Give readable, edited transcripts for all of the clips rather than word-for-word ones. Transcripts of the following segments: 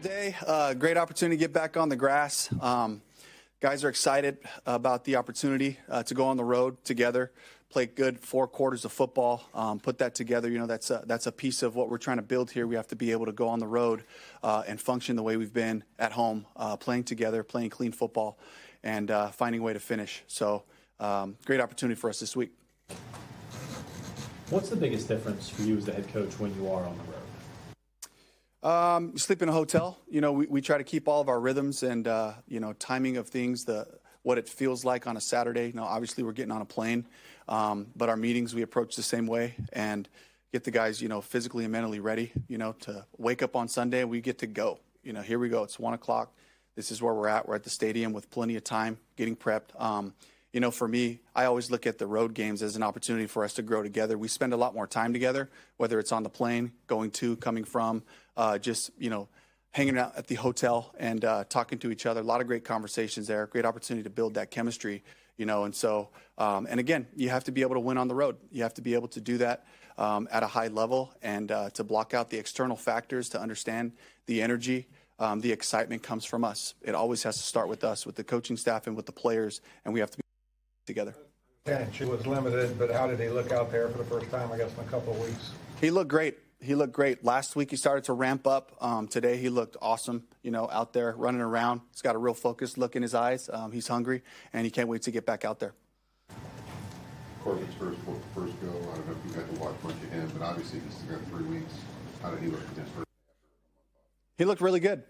Day, great opportunity to get back on the grass. Guys are excited about the opportunity to go on the road together, play good 4 quarters of football, put that together. You know, that's a piece of what we're trying to build here. We have to be able to go on the road and function the way we've been at home, playing together, playing clean football, and finding a way to finish. So great opportunity for us this week. What's the biggest difference for you as the head coach when you are on the road? Sleep in a hotel. You know, we try to keep all of our rhythms and, you know, timing of things, what it feels like on a Saturday. You know, obviously we're getting on a plane, but our meetings we approach the same way and get the guys, you know, physically and mentally ready, you know, to wake up on Sunday and we get to go. You know, here we go. It's 1 o'clock. This is where we're at. We're at the stadium with plenty of time getting prepped. You know, for me, I always look at the road games as an opportunity for us to grow together. We spend a lot more time together, whether it's on the plane, going to, coming from, just, you know, hanging out at the hotel and talking to each other. A lot of great conversations there, great opportunity to build that chemistry, you know. And so, and again, you have to be able to win on the road. You have to be able to do that at a high level and to block out the external factors, to understand the energy. The excitement comes from us. It always has to start with us, with the coaching staff and with the players, and we have to be together. She was limited, but how did he look out there for the first time, I guess, in a couple of weeks? He looked great. He looked great. Last week he started to ramp up. Today he looked awesome, you know, out there running around. He's got a real focused look in his eyes. He's hungry, and he can't wait to get back out there. Corbin's first go, I don't know if you got to watch much of him, but obviously he's got 3 weeks. How did he look in his first? He looked really good.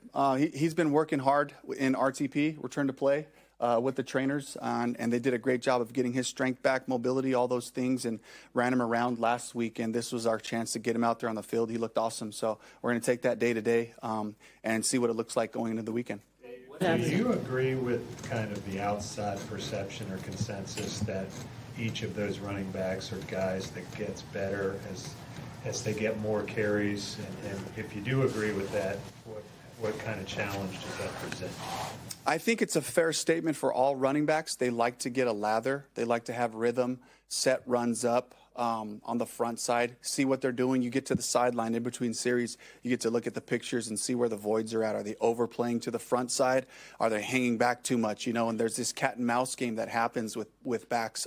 He's been working hard in RTP, return to play, with the trainers, and they did a great job of getting his strength back, mobility, all those things, and ran him around last week, and this was our chance to get him out there on the field. He looked awesome, so we're going to take that day to day and see what it looks like going into the weekend. Do you agree with kind of the outside perception or consensus that each of those running backs are guys that gets better as they get more carries? And if you do agree with that, what kind of challenge does that present? I think it's a fair statement for all running backs. They like to get a lather. They like to have rhythm, set runs up on the front side, see what they're doing. You get to the sideline in between series, you get to look at the pictures and see where the voids are at. Are they overplaying to the front side? Are they hanging back too much? You know, and there's this cat and mouse game that happens with backs.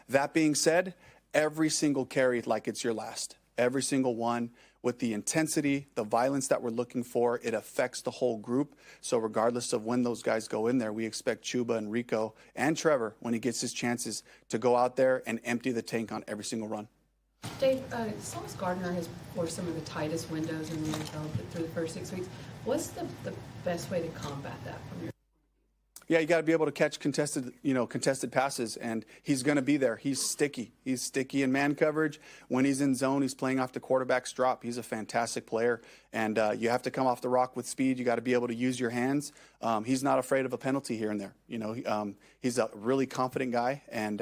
That being said, every single carry like it's your last. Every single one, with the intensity, the violence that we're looking for, it affects the whole group. So regardless of when those guys go in there, we expect Chuba and Rico and Trevor, when he gets his chances, to go out there and empty the tank on every single run. Dave, Sauce Gardner has forced some of the tightest windows in the NFL through the first 6 weeks. What's the best way to combat that from your? Yeah, you got to be able to catch contested passes, and he's going to be there. He's sticky. He's sticky in man coverage. When he's in zone, he's playing off the quarterback's drop. He's a fantastic player, and you have to come off the rock with speed. You got to be able to use your hands. He's not afraid of a penalty here and there. You know, he's a really confident guy, and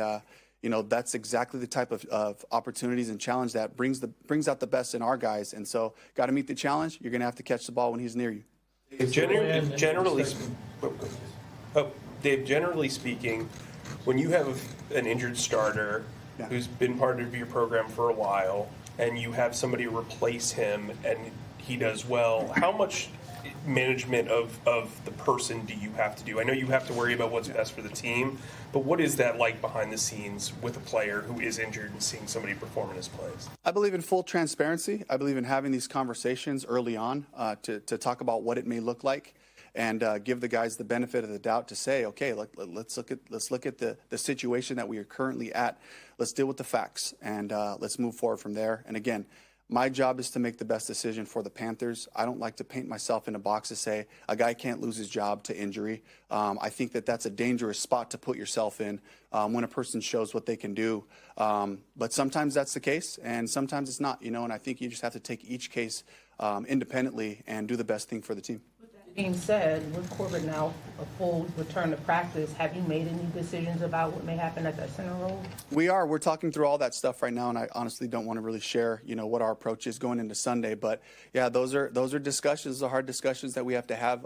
you know, that's exactly the type of opportunities and challenge that brings out the best in our guys. And so, got to meet the challenge. You're going to have to catch the ball when he's near you. Dave, generally speaking, when you have an injured starter who's been part of your program for a while and you have somebody replace him and he does well, how much management of the person do you have to do? I know you have to worry about what's best for the team, but what is that like behind the scenes with a player who is injured and seeing somebody perform in his place? I believe in full transparency. I believe in having these conversations early on to talk about what it may look like. And give the guys the benefit of the doubt to say, okay, let's look at the situation that we are currently at. Let's deal with the facts and let's move forward from there. And again, my job is to make the best decision for the Panthers. I don't like to paint myself in a box to say a guy can't lose his job to injury. I think that's a dangerous spot to put yourself in when a person shows what they can do. But sometimes that's the case, and sometimes it's not. You know, and I think you just have to take each case independently and do the best thing for the team. Being said, with Corbin now a full return to practice, have you made any decisions about what may happen at that center role? We're talking through all that stuff right now, and I honestly don't want to really share, you know, what our approach is going into Sunday. But yeah, those are discussions, the hard discussions that we have to have,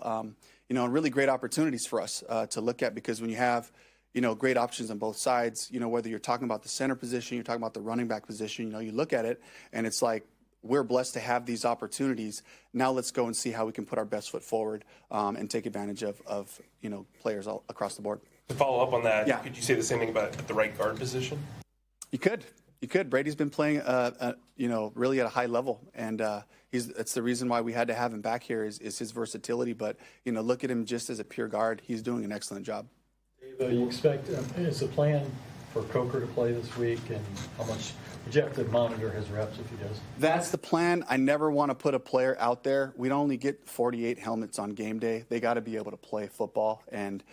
you know, and really great opportunities for us to look at, because when you have, you know, great options on both sides, you know, whether you're talking about the center position, you're talking about the running back position, you know, you look at it and it's like, we're blessed to have these opportunities. Now let's go and see how we can put our best foot forward and take advantage of players all across the board. To follow up on that, Yeah. could you say the same thing about the right guard position? You could. Brady's been playing, really at a high level, and it's the reason why we had to have him back here is his versatility. But look at him just as a pure guard; he's doing an excellent job. You expect, is the plan for Coker to play this week, and how much, would you have to monitor his reps if he does? That's the plan. I never want to put a player out there. We don't only get 48 helmets on game day. They got to be able to play football. And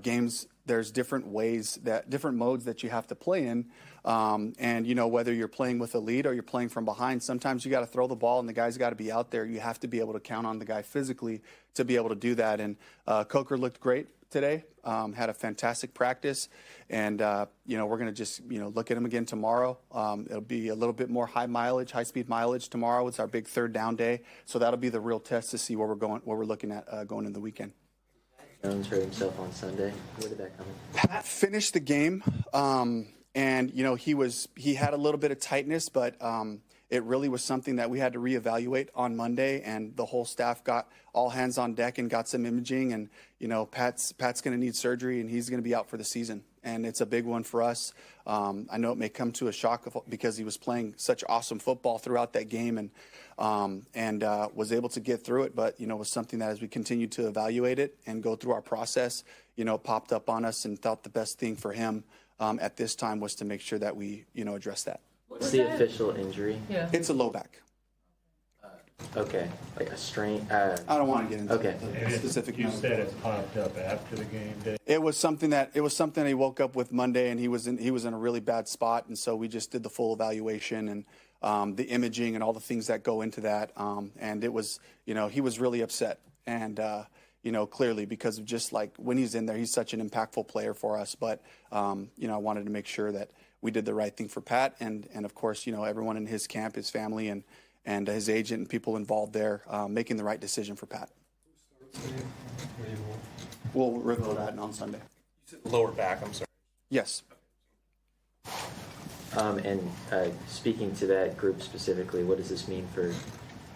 games, there's different modes that you have to play in. And, whether you're playing with a lead or you're playing from behind, sometimes you got to throw the ball and the guy's got to be out there. You have to be able to count on the guy physically to be able to do that. And Coker looked great today, had a fantastic practice. And, we're going to just, look at him again tomorrow. It'll be a little bit more high-speed mileage tomorrow. It's our big third down day. So that'll be the real test to see where we're looking at going in the weekend. Jones hurt himself on Sunday. Where did that come in? Pat finished the game, and he had a little bit of tightness, but it really was something that we had to reevaluate on Monday, and the whole staff got all hands on deck and got some imaging, and Pat's going to need surgery, and he's going to be out for the season, and it's a big one for us. I know it may come to a shock because he was playing such awesome football throughout that game, and was able to get through it, but was something that as we continued to evaluate it and go through our process, popped up on us, and thought the best thing for him at this time was to make sure that we address that. What's the official injury? Yeah. It's a low back. Okay, like a strain. I don't want to get into Okay. the specific. You said it popped up after the game day. It was something that he woke up with Monday, and he was in a really bad spot, and so we just did the full evaluation and the imaging and all the things that go into that. And it was, he was really upset, and clearly because of just like when he's in there, he's such an impactful player for us. But I wanted to make sure that we did the right thing for Pat, and of course, everyone in his camp, his family, and his agent and people involved there, making the right decision for Pat. We'll reveal that on Sunday. Lower back, I'm sorry. Yes. And speaking to that group specifically, what does this mean for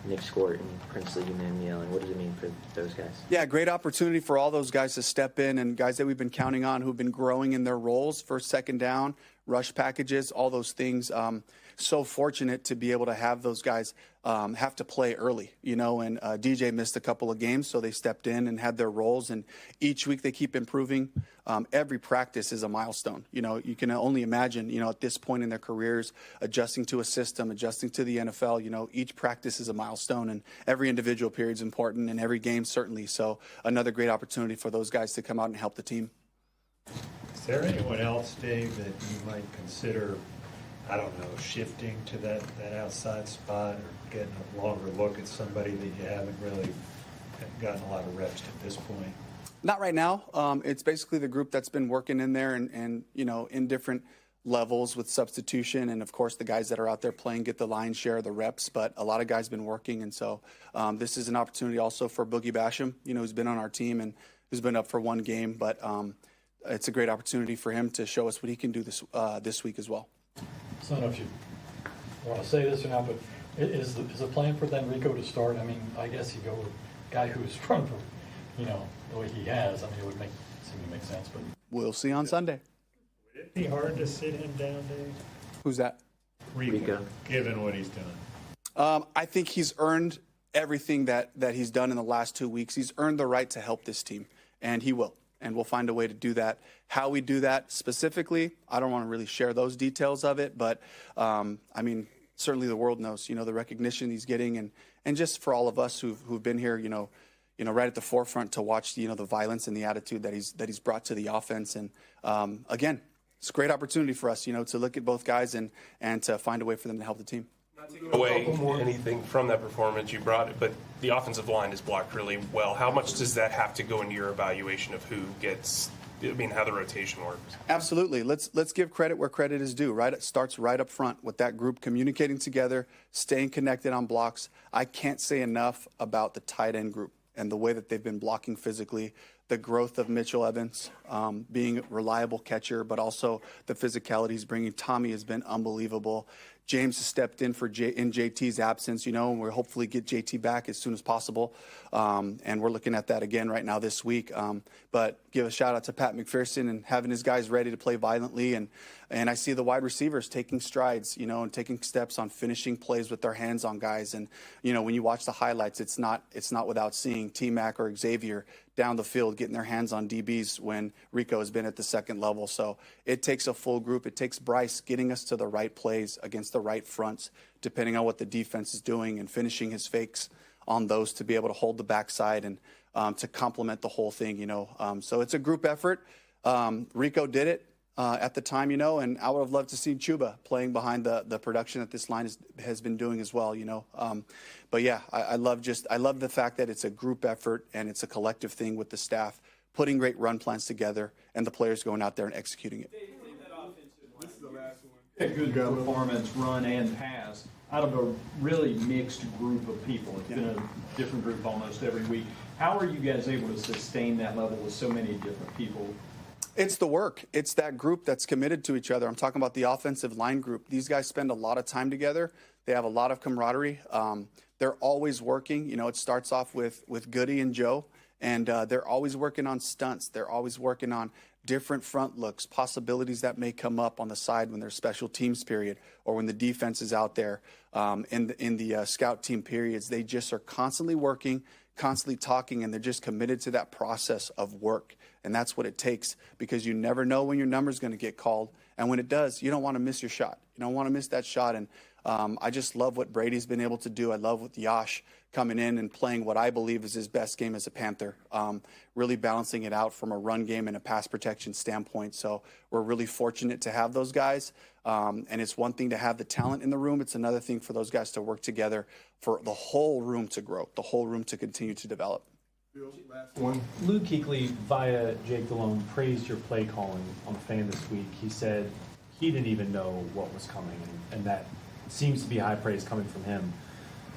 Nick Scort and Princely Union, and what does it mean for those guys? Yeah, great opportunity for all those guys to step in, and guys that we've been counting on who've been growing in their roles, first, second down, rush packages, all those things. So fortunate to be able to have those guys have to play early, and DJ missed a couple of games, so they stepped in and had their roles, and each week they keep improving. Every practice is a milestone. You can only imagine, at this point in their careers, adjusting to a system, adjusting to the NFL, each practice is a milestone, and every individual period is important, and every game certainly. So another great opportunity for those guys to come out and help the team. Is there anyone else, Dave, that you might consider, shifting to that outside spot or getting a longer look at somebody that you haven't really gotten a lot of reps at this point? Not right now. It's basically the group that's been working in there and in different levels with substitution. And, of course, the guys that are out there playing get the lion's share of the reps. But a lot of guys been working. And so this is an opportunity also for Boogie Basham, who's been on our team and who's been up for one game. But it's a great opportunity for him to show us what he can do this week as well. So I don't know if you want to say this or not, but is the plan for then Rico to start? I mean, I guess you go with a guy who's run for, the way he has. I mean, it would seem to make sense. But We'll see on Sunday. Would it be hard to sit him down, Dave? Who's that? Rico, given what he's done. I think he's earned everything that he's done in the last 2 weeks. He's earned the right to help this team, and he will. And we'll find a way to do that. How we do that specifically, I don't want to really share those details of it, but certainly the world knows, the recognition he's getting, and just for all of us who've been here, right at the forefront to watch, the violence and the attitude that he's brought to the offense. And again, it's a great opportunity for us, to look at both guys and to find a way for them to help the team. Away anything from that performance, you brought it, but the offensive line is blocked really well. How much does that have to go into your evaluation of who gets, how the rotation works? Absolutely. Let's give credit where credit is due, right? It starts right up front with that group communicating together, staying connected on blocks. I can't say enough about the tight end group and the way that they've been blocking physically, the growth of Mitchell Evans, being a reliable catcher, but also the physicality he's bringing. Tommy has been unbelievable. James has stepped in in JT's absence, and we'll hopefully get JT back as soon as possible. And we're looking at that again right now this week. But give a shout out to Pat McPherson and having his guys ready to play violently. And I see the wide receivers taking strides, and taking steps on finishing plays with their hands on guys. And, when you watch the highlights, it's not without seeing T-Mac or Xavier down the field getting their hands on DBs when Rico has been at the second level. So it takes a full group. It takes Bryce getting us to the right plays against the right fronts, depending on what the defense is doing, and finishing his fakes on those to be able to hold the backside and to complement the whole thing, So it's a group effort. Rico did it at the time, and I would have loved to see Chuba playing behind the production that this line has been doing as well, But yeah, I love the fact that it's a group effort and it's a collective thing with the staff putting great run plans together and the players going out there and executing it. This is the last one. A good performance, run and pass, out of a really mixed group of people. It's been a different group almost every week. How are you guys able to sustain that level with so many different people? It's the work. It's that group that's committed to each other. I'm talking about the offensive line group. These guys spend a lot of time together. They have a lot of camaraderie. They're always working. It starts off with Goody and Joe, and they're always working on stunts. They're always working on different front looks, possibilities that may come up on the side when there's special teams period or when the defense is out there in the scout team periods. They just are constantly working, constantly talking, and they're just committed to that process of work. And that's what it takes, because you never know when your number's going to get called. And when it does, you don't want to miss your shot. You don't want to miss that shot. And I just love what Brady's been able to do. I love what Yash coming in and playing what I believe is his best game as a Panther, really balancing it out from a run game and a pass protection standpoint. So we're really fortunate to have those guys. And it's one thing to have the talent in the room. It's another thing for those guys to work together for the whole room to grow, the whole room to continue to develop. Luke Kuechly via Jake Delhomme praised your play calling on the Fan this week. He said he didn't even know what was coming, and that seems to be high praise coming from him.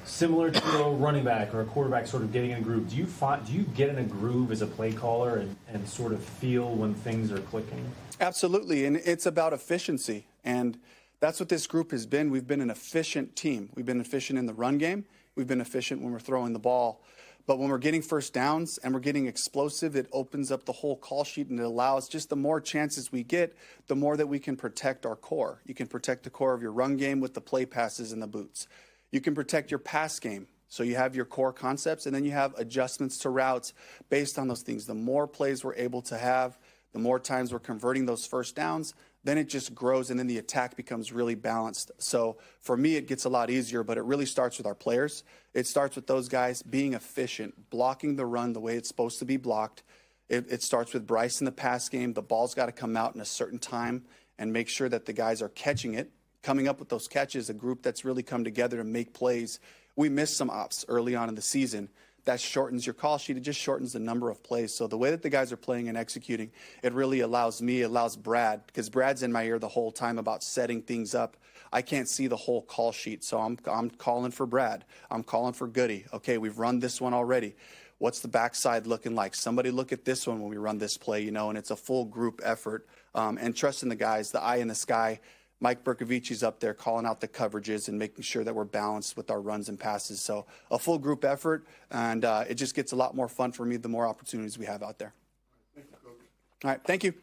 Similar to a running back or a quarterback sort of getting in a groove, do you get in a groove as a play caller and sort of feel when things are clicking? Absolutely, and it's about efficiency, and that's what this group has been. We've been an efficient team. We've been efficient in the run game. We've been efficient when we're throwing the ball. But when we're getting first downs and we're getting explosive, it opens up the whole call sheet, and it allows just the more chances we get, the more that we can protect our core. You can protect the core of your run game with the play passes and the boots. You can protect your pass game. So you have your core concepts, and then you have adjustments to routes based on those things. The more plays we're able to have, the more times we're converting those first downs, then it just grows, and then the attack becomes really balanced. So for me, it gets a lot easier, but it really starts with our players. It starts with those guys being efficient, blocking the run the way it's supposed to be blocked. It starts with Bryce in the pass game. The ball's got to come out in a certain time and make sure that the guys are catching it, coming up with those catches, a group that's really come together to make plays. We missed some ops early on in the season. That shortens your call sheet. It just shortens the number of plays. So the way that the guys are playing and executing, it really allows Brad, because Brad's in my ear the whole time about setting things up. I can't see the whole call sheet, so I'm calling for Brad. I'm calling for Goody. Okay, we've run this one already. What's the backside looking like? Somebody look at this one when we run this play, and it's a full group effort. And trusting the guys, the eye in the sky. Mike Berkovici's up there calling out the coverages and making sure that we're balanced with our runs and passes. So a full group effort, and it just gets a lot more fun for me the more opportunities we have out there. All right, thank you.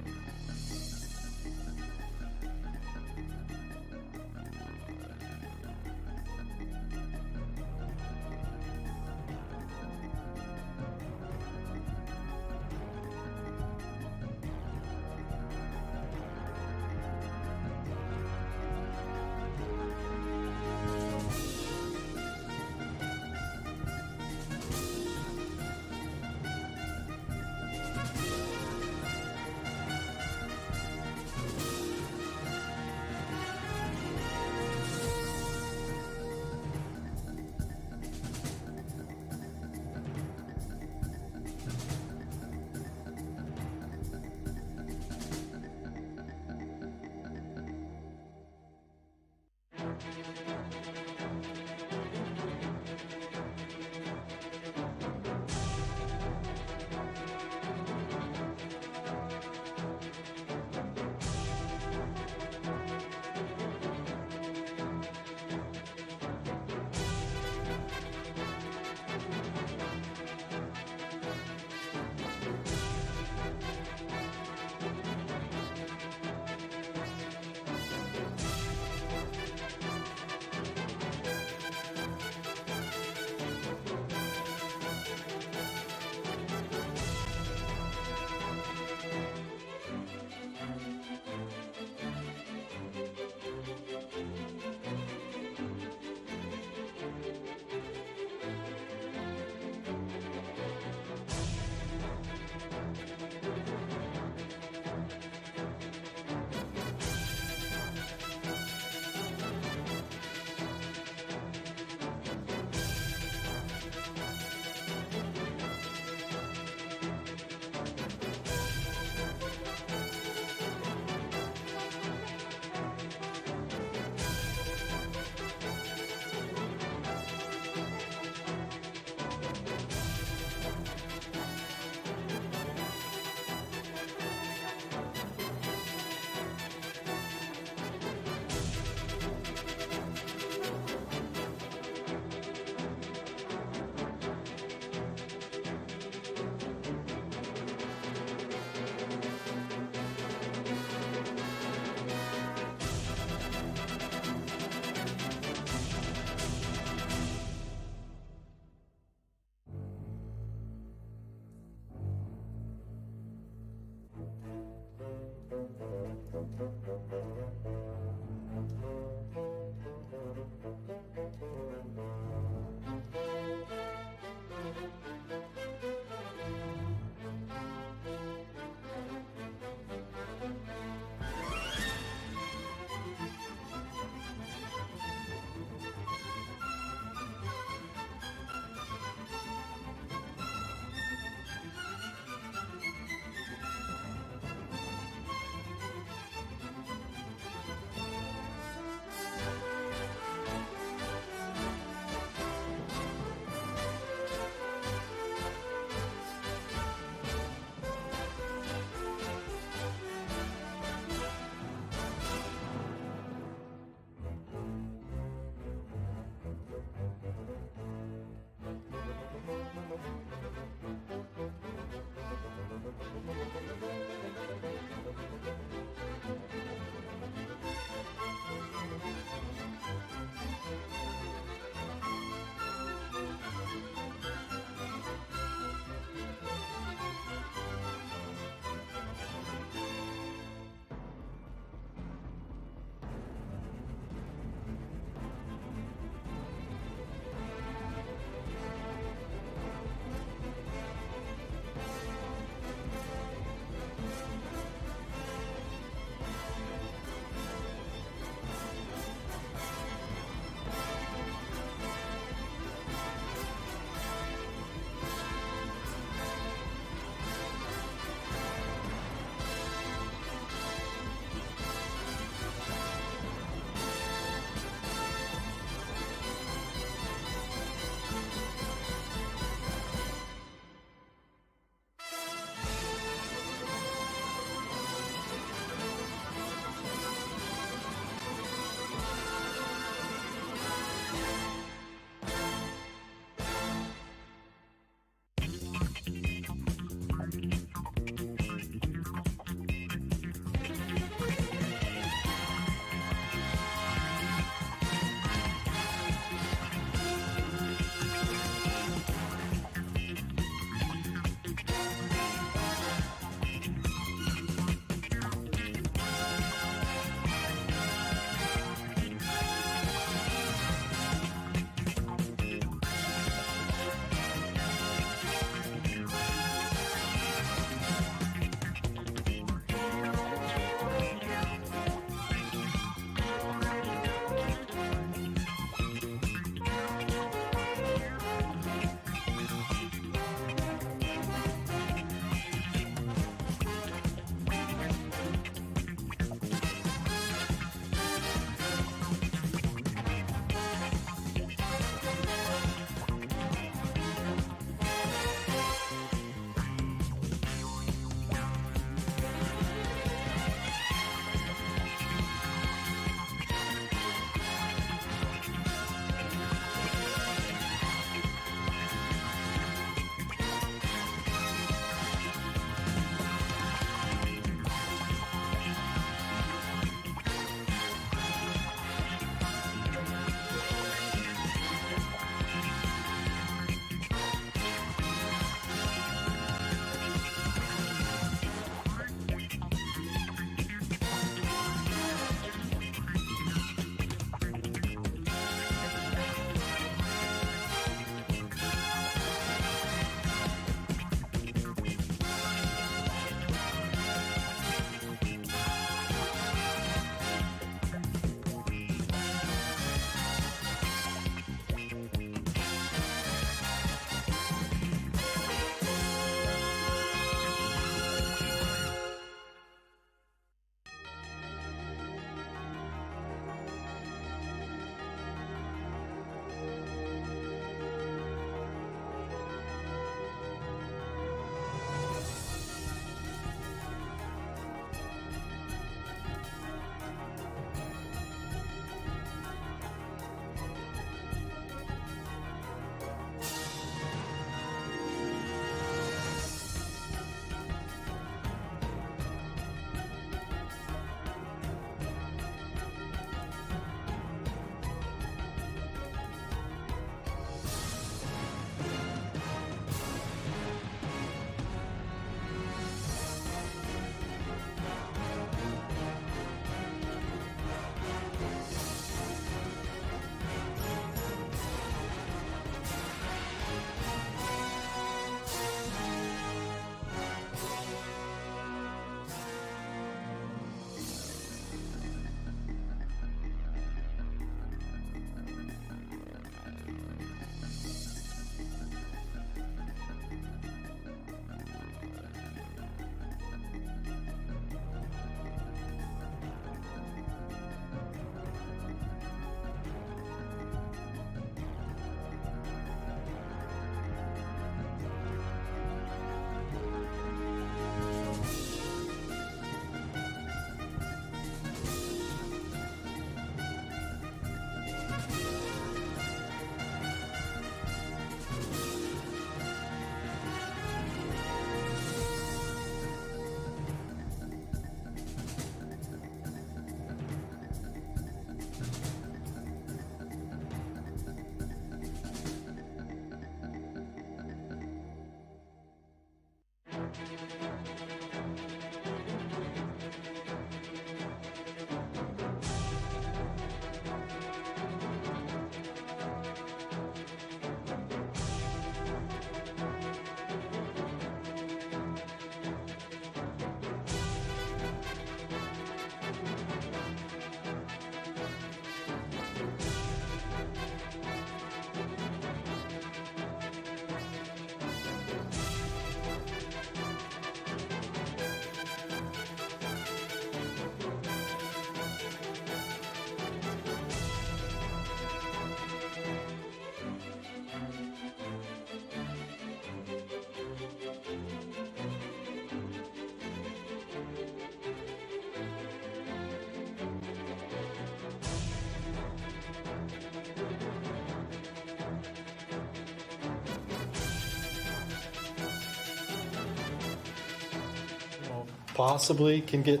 possibly can get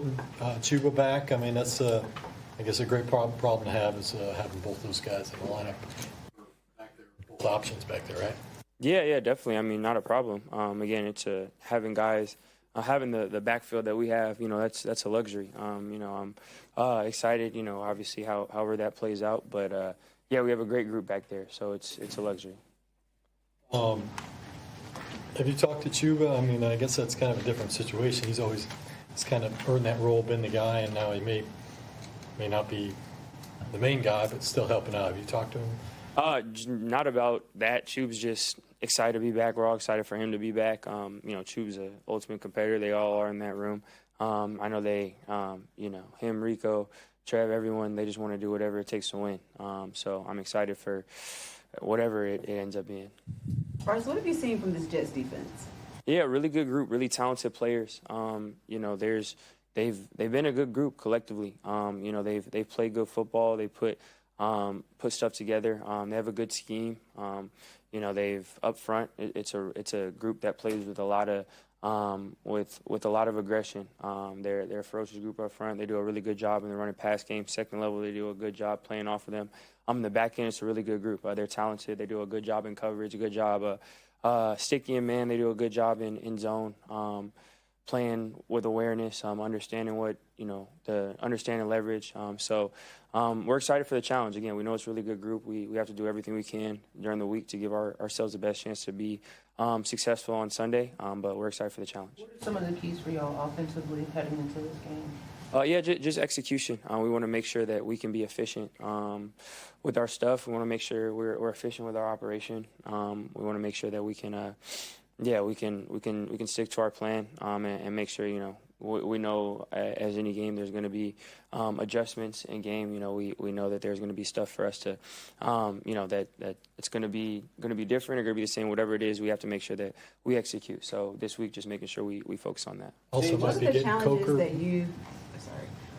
Chuba back. I mean, that's I guess a great problem to have is having both those guys in the lineup. Both options back there, right? Yeah, definitely. I mean, not a problem. Again, it's having guys, having the backfield that we have. That's a luxury. I'm excited. Obviously however that plays out, but yeah, we have a great group back there, so it's a luxury. Have you talked to Chuba? I mean, I guess that's kind of a different situation. He's kind of earned that role, been the guy, and now he may not be the main guy, but still helping out. Have you talked to him? Not about that. Chube's just excited to be back. We're all excited for him to be back. Chube's an ultimate competitor. They all are in that room. I know they, him, Rico, Trev, everyone, they just want to do whatever it takes to win. So I'm excited for whatever it ends up being. Bryce, what have you seen from this Jets defense? Yeah, really good group, really talented players. They've been a good group collectively. They've played good football. They put stuff together. They have a good scheme. They've up front. It's a group that plays with a lot of with a lot of aggression. They're a ferocious group up front. They do a really good job in the running pass game. Second level, they do a good job playing off of them. In the back end, it's a really good group. They're talented. They do a good job in coverage, a good job sticky in man. They do a good job in zone, playing with awareness, understanding understanding leverage. We're excited for the challenge. Again, we know it's a really good group. We have to do everything we can during the week to give ourselves the best chance to be successful on Sunday, but we're excited for the challenge. What are some of the keys for y'all offensively heading into this game? Just execution. We want to make sure that we can be efficient with our stuff. We want to make sure we're efficient with our operation. We want to make sure that we can, we can stick to our plan and make sure we know as any game there's going to be adjustments in game. We know that there's going to be stuff for us to, that it's going to be different or going to be the same. Whatever it is, we have to make sure that we execute. So this week, just making sure we focus on that. Also, what might are be the getting challenges Coker.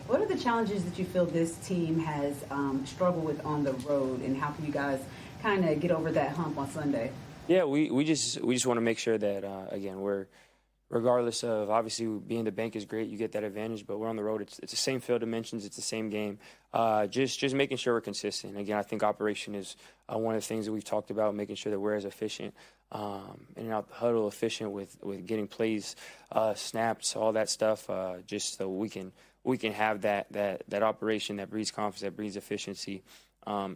What are the challenges that you feel this team has struggled with on the road, and how can you guys kind of get over that hump on Sunday? Yeah, we just want to make sure that again we're, regardless of obviously being the bank is great, you get that advantage, but we're on the road. It's the same field dimensions, it's the same game. Just making sure we're consistent. Again, I think operation is one of the things that we've talked about, making sure that we're as efficient in and out the huddle, efficient with getting plays snaps, all that stuff, just so we can have that operation that breeds confidence, that breeds efficiency.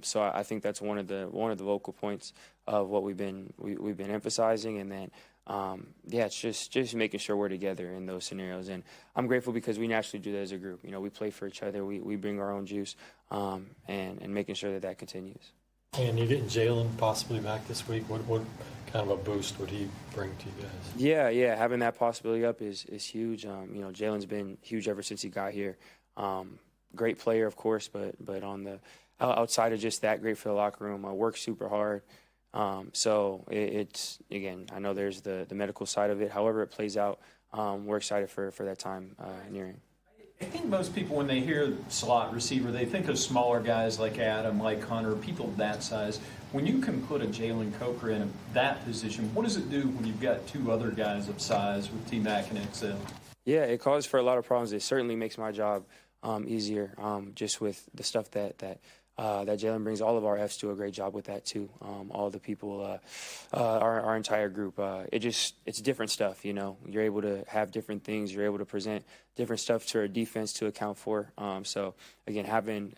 So I think that's one of the vocal points of what we've been emphasizing, and then it's just making sure we're together in those scenarios. And I'm grateful because we naturally do that as a group. We play for each other. We bring our own juice, and making sure that continues. And you're getting Jalen possibly back this week. What kind of a boost would he bring to you guys? Yeah, having that possibility up is huge. Jalen's been huge ever since he got here. Great player, of course, but on the outside of just that, great for the locker room. Works super hard. So it's, again, I know there's the medical side of it. However it plays out, we're excited for that time nearing. I think most people, when they hear slot receiver, they think of smaller guys like Adam, like Hunter, people that size. When you can put a Jalen Coker in that position, what does it do when you've got two other guys of size with T-Mac and XL? Yeah, it causes for a lot of problems. It certainly makes my job easier, just with the stuff that Jalen brings. All of our Fs do a great job with that too. All the people, our entire group. It's different stuff. You're able to have different things. You're able to present different stuff to our defense to account for. So again, having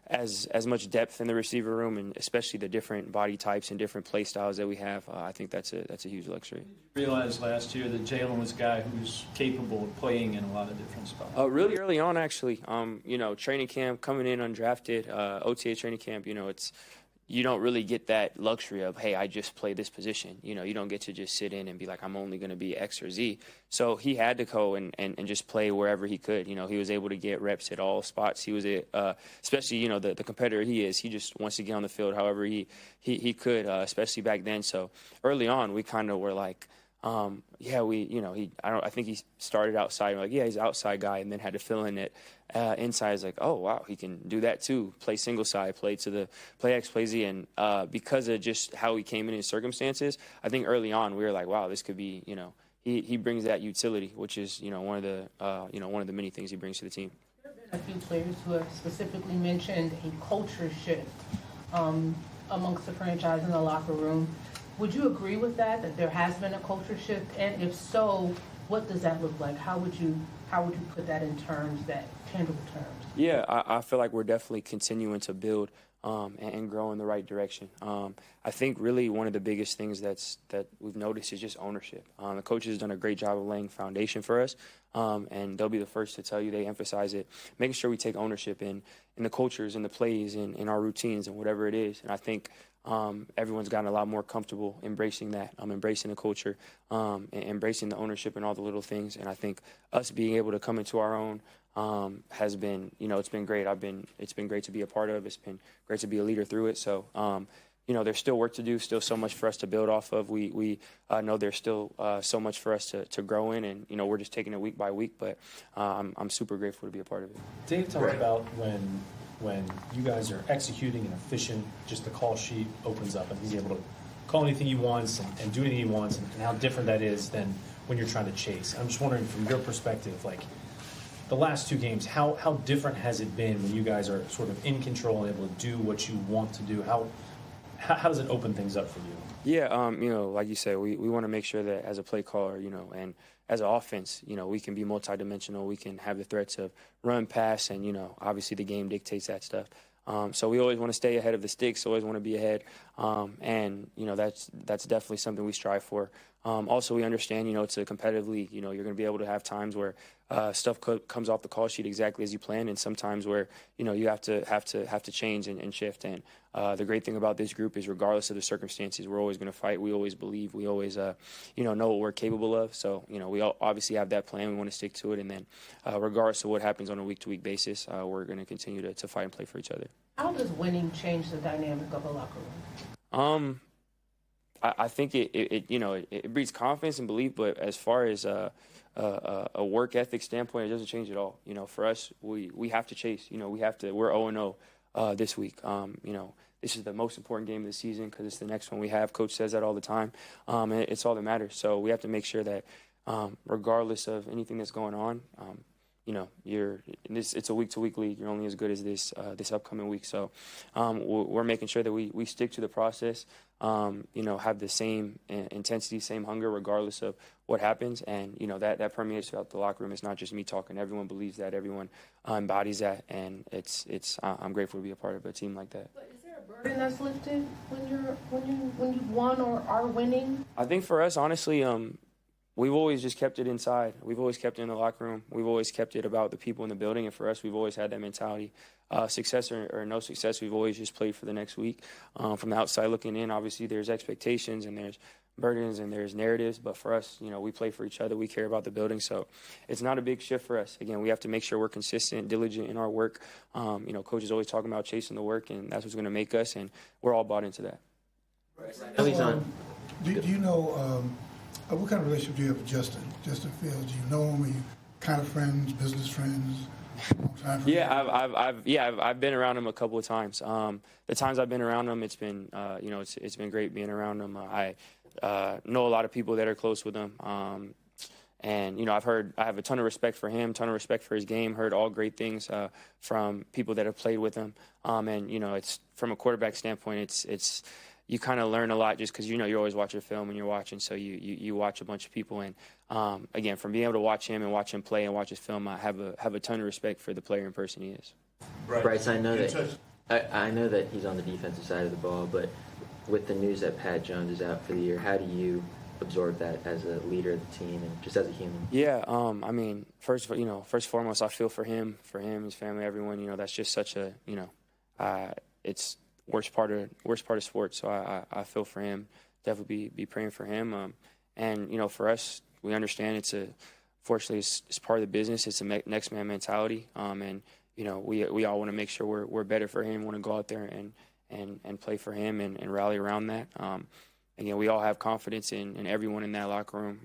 as much depth in the receiver room, and especially the different body types and different play styles that we have, I think that's a huge luxury. Did you realize last year that Jalen was a guy who's capable of playing in a lot of different spots? Really early on, actually. Training camp, coming in undrafted, OTA training camp, you don't really get that luxury of, hey, I just play this position. You don't get to just sit in and be like, I'm only going to be X or Z. So he had to go and just play wherever he could. He was able to get reps at all spots. He was, especially, the competitor he is, he just wants to get on the field however he could, especially back then. So early on, we kind of were like, I think he started outside. We're like, yeah, he's an outside guy, and then had to fill in it inside. Is like, oh wow, he can do that too. Play single side, play X, play Z, and because of just how he came in his circumstances, I think early on we were like, wow, this could be, he brings that utility, which is one of the many things he brings to the team. There have been a few players who have specifically mentioned a culture shift amongst the franchise in the locker room. Would you agree with that there has been a culture shift? And if so, what does that look like? How would you put that in tangible terms? Yeah, I feel like we're definitely continuing to build and grow in the right direction. I think really one of the biggest things that we've noticed is just ownership. The coaches have done a great job of laying foundation for us, and they'll be the first to tell you they emphasize it, making sure we take ownership in the cultures and the plays and in our routines and whatever it is. And I think everyone's gotten a lot more comfortable embracing that, embracing the culture, and embracing the ownership and all the little things. And I think us being able to come into our own has been, it's been great. It's been great to be a part of. It's been great to be a leader through it. So, there's still work to do, still so much for us to build off of. We know there's still so much for us to grow in, and, we're just taking it week by week, but I'm super grateful to be a part of it. Dave talked about when you guys are executing and efficient, just the call sheet opens up and he's able to call anything he wants and do anything he wants, and how different that is than when you're trying to chase. I'm just wondering from your perspective, like the last two games, how different has it been when you guys are sort of in control and able to do what you want to do? How does it open things up for you? Yeah, like you said, we want to make sure that as a play caller, and as an offense, we can be multidimensional. We can have the threats of run, pass, and, obviously the game dictates that stuff. So we always want to stay ahead of the sticks, always want to be ahead. And, that's definitely something we strive for. Also, we understand, it's a competitive league. You're going to be able to have times where stuff comes off the call sheet exactly as you planned, and sometimes where, you have to change and shift. And the great thing about this group is regardless of the circumstances, we're always going to fight. We always believe. We always, know what we're capable of. So, we all obviously have that plan. We want to stick to it. And then regardless of what happens on a week-to-week basis, we're going to continue to fight and play for each other. How does winning change the dynamic of a locker room? I think it breeds confidence and belief, but as far as a work ethic standpoint, it doesn't change at all. For us, we have to chase. We're 0-0 this week. This is the most important game of the season because it's the next one we have. Coach says that all the time. And it's all that matters. So we have to make sure that regardless of anything that's going on, it's a week-to-week league. You're only as good as this upcoming week. So we're making sure that we stick to the process, have the same intensity, same hunger, regardless of what happens. And, that permeates throughout the locker room. It's not just me talking. Everyone believes that. Everyone embodies that. And I'm grateful to be a part of a team like that. But is there a burden that's lifted when you've won or are winning? I think for us, honestly, we've always just kept it inside. We've always kept it in the locker room. We've always kept it about the people in the building. And for us, we've always had that mentality. Success or no success, we've always just played for the next week. From the outside looking in, obviously there's expectations and there's burdens and there's narratives. But for us, we play for each other. We care about the building. So it's not a big shift for us. Again, we have to make sure we're consistent, diligent in our work. Coach is always talking about chasing the work, and that's what's going to make us. And we're all bought into that. Do you know what kind of relationship do you have with Justin Fields? Do you know him? Are you kind of friends, business friends? Yeah, I've been around him a couple of times. The times I've been around him, it's been it's been great being around him. I know a lot of people that are close with him. And I have a ton of respect for him, ton of respect for his game. Heard all great things from people that have played with him. And it's from a quarterback standpoint, it's you kind of learn a lot just because you always watch a film and you're watching, so you watch a bunch of people. And again, from being able to watch him and watch him play and watch his film, I have a ton of respect for the player and person he is. Bryce, I know that he's on the defensive side of the ball, but with the news that Pat Jones is out for the year, how do you absorb that as a leader of the team and just as a human? Yeah, I mean, first and foremost, I feel for him, his family, everyone. That's just such a it's worst part of sports. So I feel for him. Definitely be praying for him. And for us, we understand fortunately it's part of the business. It's a next man mentality. And we all want to make sure we're better for him. Want to go out there and play for him and rally around that. Again, we all have confidence in everyone in that locker room.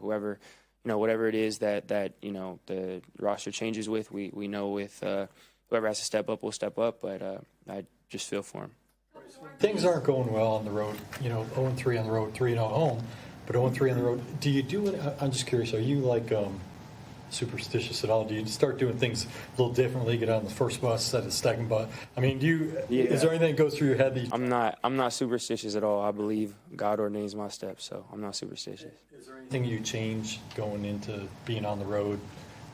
Whoever, whatever it is that the roster changes with, we know with whoever has to step up will step up. But I just feel for him. Things aren't going well on the road. 0-3 on the road, 3-0 at home. but 0-3 on the road. Do you do it? I'm just curious. Are you like superstitious at all? Do you start doing things a little differently? Get on the first bus, set a second bus. I mean, do you? Yeah. Is there anything that goes through your head that you, I'm not superstitious at all. I believe God ordains my steps, so I'm not superstitious. Is there anything you change going into being on the road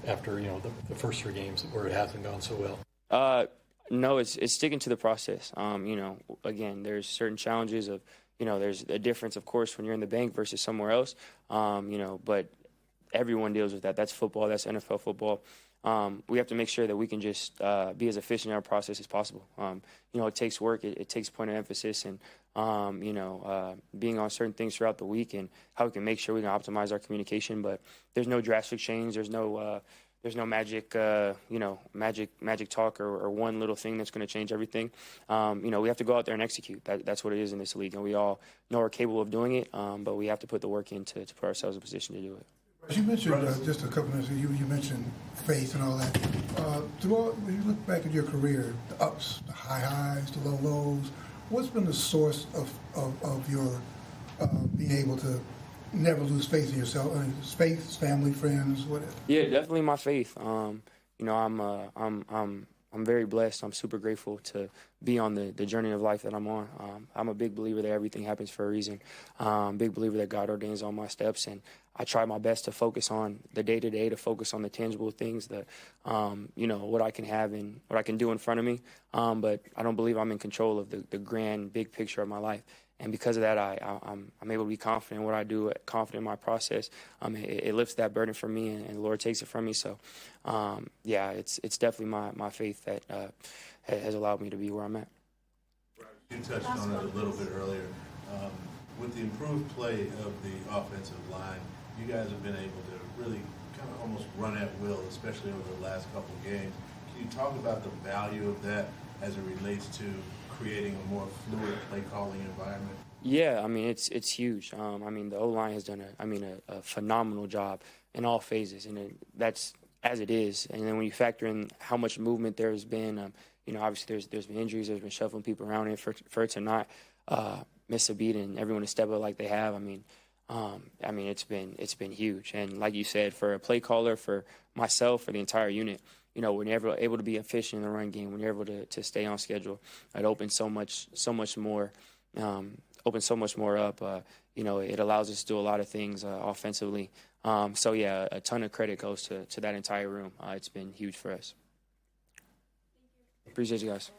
after the first 3 games where it hasn't gone so well? No, it's sticking to the process. Again, there's certain challenges of there's a difference, of course, when you're in the bank versus somewhere else. But everyone deals with that. That's football. That's NFL football. We have to make sure that we can just be as efficient in our process as possible. It takes work. It takes point of emphasis and, being on certain things throughout the week and how we can make sure we can optimize our communication. But there's no drastic change. There's no magic, magic talk or one little thing that's going to change everything. We have to go out there and execute. That's what it is in this league. And we all know we're capable of doing it, but we have to put the work in to put ourselves in a position to do it. You mentioned just a couple minutes ago, you mentioned faith and all that. When you look back at your career, the ups, the high highs, the low lows, what's been the source of your being able to never lose faith in yourself? Faith, family, friends, whatever. Yeah, definitely my faith. I'm very blessed. I'm super grateful to be on the journey of life that I'm on. I'm a big believer that everything happens for a reason. Big believer that God ordains all my steps, and I try my best to focus on the day-to-day, to focus on the tangible things that, what I can have and what I can do in front of me. But I don't believe I'm in control of the grand, big picture of my life. And because of that, I'm able to be confident in what I do, confident in my process. It lifts that burden from me, and the Lord takes it from me. So, it's definitely my faith that has allowed me to be where I'm at. You touched on it a little bit earlier. With the improved play of the offensive line, you guys have been able to really kind of almost run at will, especially over the last couple of games. Can you talk about the value of that as it relates to creating a more fluid play calling environment? Yeah, it's huge. The O-line has done a phenomenal job in all phases, and that's as it is. And then when you factor in how much movement there's been, obviously there's been injuries, there's been shuffling people around, and for it to not miss a beat and everyone to step up like they have, it's been huge. And like you said, for a play caller, for myself, for the entire unit, when you're able to be efficient in the run game, when you're able to stay on schedule, it opens so much more up. It allows us to do a lot of things offensively. A ton of credit goes to that entire room. It's been huge for us. Appreciate you guys.